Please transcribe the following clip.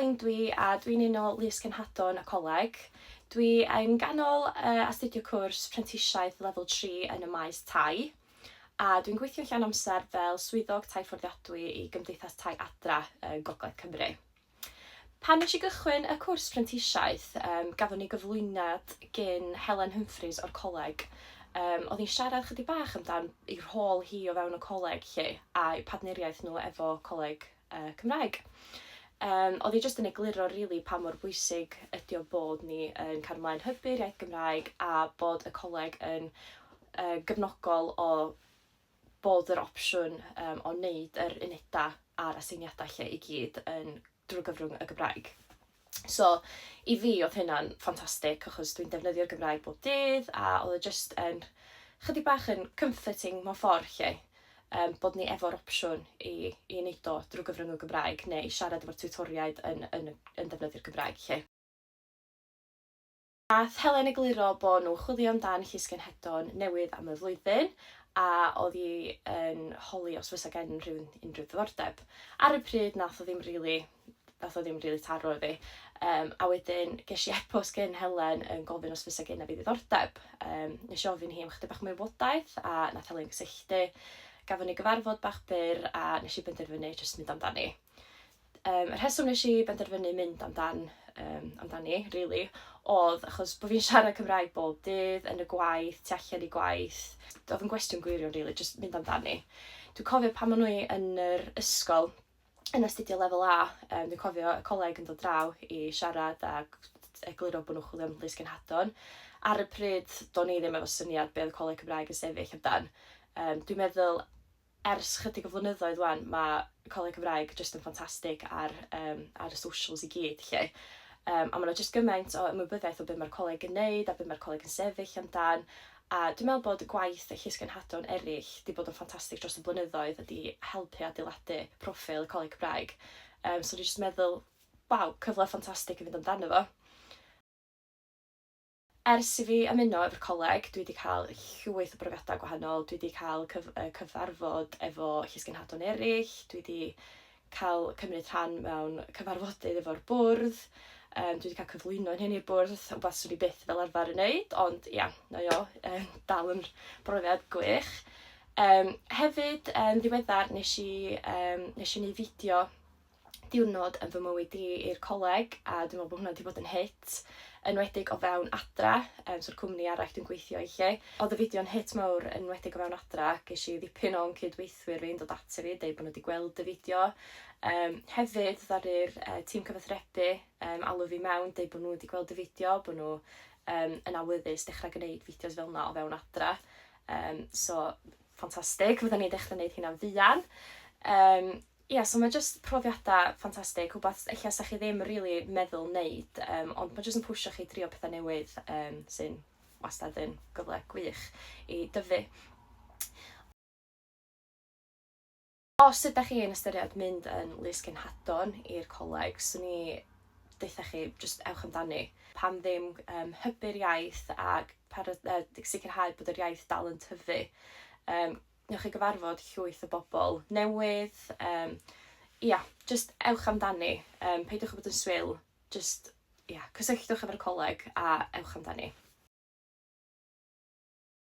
Elin dwi a dwi'n un o Llysgenhadon y Coleg. Dwi yn ganol astudio cwrs Prentisiaeth lefel 3 yn y maes tai. A dwi'n gweithio llawn amser fel swyddog tai fforddiadwy i Gymdeithas Tai Adra Coleg Cymraeg. Pan nes i gychwyn y cwrs Prentisiaeth, gafon ni gyflwyniad gen Helen o'r coleg. Oedd hi'n siarad chydig bach amdan ei rhôl hi o fewn y coleg lle a'i partneriaeth nhw efo Coleg Cymraeg. Oedd hi jyst yn egluro rili pa mor bwysig ydi o bod ni yn cael ymlaen hybu'r iaith Gymraeg a bod y coleg yn gefnogol o bod yr opsiwn o wneud yr unedau a'r aseiniadau lle i gyd drwy gyfrwng y Gymraeg. So, i fi oedd hynna'n ffantastig achos dwi'n defnyddio'r Gymraeg bob dydd a oedd e jyst yn chydig bach yn comforting mewn ffordd lle. Bod ni efo'r opsiwn i wneud o drwy gyfrwng y Gymraeg neu siarad efo'r tutoriaid yn defnyddio'r Gymraeg lle. Nath Helen egluro bod nhw chwilio amdan llysgennhedon newydd am y flwyddyn a oedd hi yn holi os fysa gen unrhyw ddiddordeb. Ar y pryd nath o ddim rili taro fi. A wedyn ges i e-bost gen Helen yn gofyn os fysa gen fi ddiddordeb. Nes i ofyn hi am chydig bach mwy o wybodaeth a nath Helen gysylltu. Gafon ni gyfarfod bach byr a nes i benderfynu jyst mynd amdani. Y rheswm nes i benderfynu mynd amdani, rili, oedd achos bod fi'n siarad Cymraeg bob dydd, yn y gwaith, tu allan i gwaith. Oedd yn gwestiwn gwirion, rili, jyst mynd amdani. Dwi'n cofio pan maen nhw yn yr ysgol, yn astudio lefel A, dwi'n cofio y coleg yn dod draw i siarad a egluro bod nhw'n chwilio am Llysgenhadon. Ar y pryd, do'n i ddim efo syniad be oedd Coleg Cymraeg yn sefyll amdan. Dwi'n meddwl, ers chydig o flynyddoedd wan, mae Coleg Cymraeg jyst yn ffantastig ar y socials i gyd lle. A maen nhw jyst gymaint o ymwybyddiaeth o beth mae'r coleg yn neud a beth mae'r coleg yn sefyll amdan. A dwi'n meddwl bod gwaith y llysgennhadon eraill wedi bod yn ffantastig dros y blynyddoedd ydi helpu adeiladu proffil y Coleg Cymraeg. So dwi'n jyst meddwl, waw, cyfle ffantastig i fynd amdano fo. Ers i fi ymuno efo'r coleg, dwi wedi cael llwyth o brofiadau gwahanol. Dwi wedi cael cyfarfod efo llysgennhadon eraill. Dwi wedi cael cymryd rhan mewn cyfarfodydd efo'r bwrdd. Dwi wedi cael cyflwyno hyn i'r bwrdd, wbath swn i byth fel arfer yn wneud, ond ia, dal yn brofiad gwych. Hefyd, ddiweddar, nes i wneud fideo diwrnod yn fy mywyd i'r coleg a dwi'n meddwl bod hwnna wedi bod yn hit. Enwedig o fewn adra, so'r cwmni arall dwi'n gweithio i lle. Oedd y fideo'n hit mawr enwedig o fewn adra, ges i ddipyn o'n cydweithwyr fi'n dod ata fi, deud bod nhw wedi gweld y fideo. Hefyd, ddaru'r tîm cyfathrebu alw fi mewn, deud bod nhw wedi gweld y fideo, bod nhw yn awyddus dechrau gwneud fideos fel yna o fewn adra. So, ffantastig, fyddwn ni'n dechrau gwneud hynna'n fuan. So mae jyst profiadau ffantastig, rhywbeth eich sa'ch chi ddim rili meddwl wneud, ond mae jyst yn pwysio chi drio pethau newydd sy'n wastad yn gyfle gwych i dyfu. Os ydych chi yn ystyried mynd yn Llysgenhadon i'r coleg, swn i deutha chi jyst ewch amdani. Pam ddim hybu'r iaith a sicrhau bod yr iaith dal yn tyfu. Newch chi gyfarfod llwyth o bobl newydd. Jyst ewch amdani. Peidiwch o bod yn swil. Jyst cysylltwch efo'r coleg a ewch amdani.